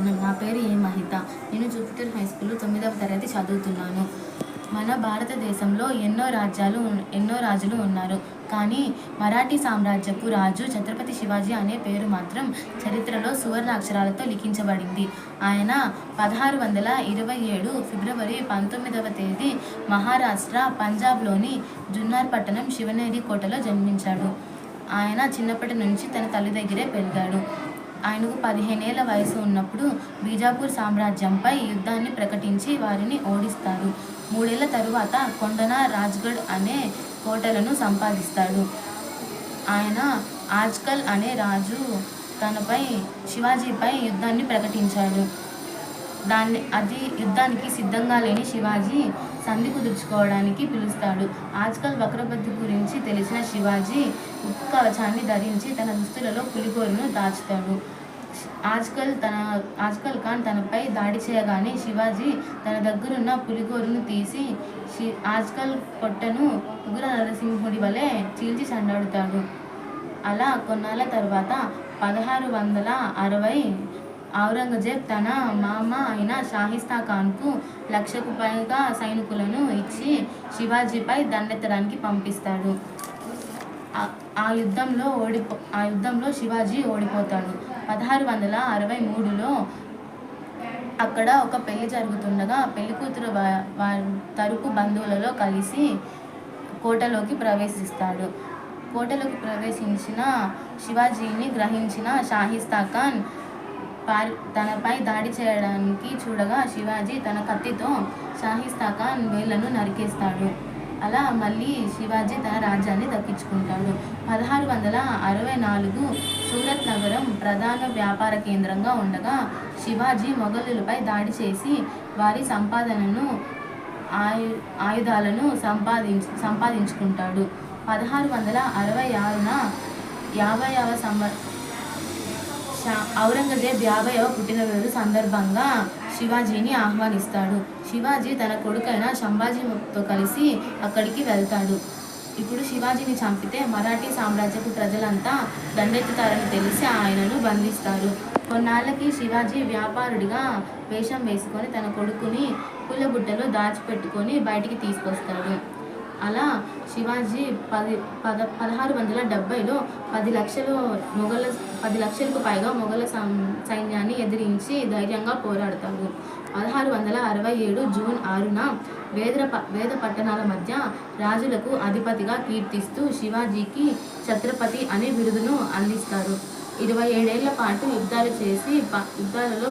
నమస్కారం. నా పేరు మహిత. నేను జూపిటర్ హై స్కూల్లో 9వ తరగతి చదువుతున్నాను. మన భారతదేశంలో ఎన్నో రాజులు ఉన్నారు. కానీ మరాఠీ సామ్రాజ్యపు రాజు ఛత్రపతి శివాజీ అనే పేరు మాత్రం చరిత్రలో సువర్ణాక్షరాలతో లిఖించబడింది. ఆయన 1627 ఫిబ్రవరి 19వ తేదీ మహారాష్ట్ర, పంజాబ్లోని జున్నార్ పట్టణం శివనేరి కోటలో జన్మించాడు. ఆయన చిన్నప్పటి నుంచి తన తల్లి దగ్గరే పెరిగాడు. ఆయనకు 15 ఏళ్ల వయసు ఉన్నప్పుడు బీజాపూర్ సామ్రాజ్యంపై యుద్ధాన్ని ప్రకటించి వారిని ఓడిస్తాడు. 3 ఏళ్ల తరువాత కొండన, రాజ్గఢ్ అనే కోటలను సంపాదిస్తాడు. ఆయన ఆజ్కల్ అనే రాజు శివాజీపై యుద్ధాన్ని ప్రకటించాడు. యుద్ధానికి సిద్ధంగా లేని శివాజీ సంధి కుదుర్చుకోవడానికి పిలుస్తాడు. ఆజ్కల్ వక్రబుద్ధి గురించి తెలిసిన శివాజీ ఉక్కు కవచాన్ని ధరించి తన దుస్తులలో పులిగోరును దాచుతాడు. ఆజ్కల్ ఖాన్ తనపై దాడి చేయగానే శివాజీ తన దగ్గరున్న పులిగోరును తీసి ఆజ్కల్ పొట్టను ఉగ్ర నరసింహుడి వలె చీల్చి చెండాడుతాడు. అలా కొన్నాళ్ళ తర్వాత 1660 ఔరంగజేబ్ తన మామ అయిన షాయిస్తా ఖాన్కు 1,00,000కు పైగా సైనికులను ఇచ్చి శివాజీపై దండెత్తడానికి పంపిస్తాడు. ఆ యుద్ధంలో శివాజీ ఓడిపోతాడు. 1663లో అక్కడ ఒక పెళ్లి జరుగుతుండగా పెళ్లికూతురు తరపు బంధువులలో కలిసి కోటలోకి ప్రవేశిస్తాడు. కోటలోకి ప్రవేశించిన శివాజీని గ్రహించిన షాయిస్తా ఖాన్ తనపై దాడి చేయడానికి చూడగా శివాజీ తన కత్తితో షాయిస్తా ఖాన్ వేళ్లను నరికేస్తాడు. అలా మళ్ళీ శివాజీ తన రాజ్యాన్ని దక్కించుకుంటాడు. 1664 సూరత్ నగరం ప్రధాన వ్యాపార కేంద్రంగా ఉండగా శివాజీ మొఘలులపై దాడి చేసి వారి సంపాదనను, ఆయుధాలను సంపాదించుకుంటాడు. 1666న ఔరంగజేబ్ 50వ పుట్టినరోజు సందర్భంగా శివాజీని ఆహ్వానిస్తాడు. శివాజీ తన కొడుకైన సంభాజీతో కలిసి అక్కడికి వెళ్తాడు. ఇప్పుడు శివాజీని చంపితే మరాఠీ సామ్రాజ్యపు ప్రజలంతా దండెత్తుతారని తెలిసి ఆయనను బంధిస్తారు. కొన్నాళ్ళకి శివాజీ వ్యాపారుడిగా వేషం వేసుకొని తన కొడుకుని పూలబుట్టలో దాచిపెట్టుకొని బయటికి తీసుకొస్తాడు. అలా శివాజీ 1670లో 10 లక్షలకు పైగా మొఘల సైన్యాన్ని ఎదిరించి ధైర్యంగా పోరాడతాడు. 1667 జూన్ 6న వేద పట్టణాల మధ్య రాజులకు అధిపతిగా కీర్తిస్తూ శివాజీకి ఛత్రపతి అనే బిరుదును అందిస్తారు. 27 ఏళ్ల పాటు యుద్ధాలు చేసి యుద్ధాలలో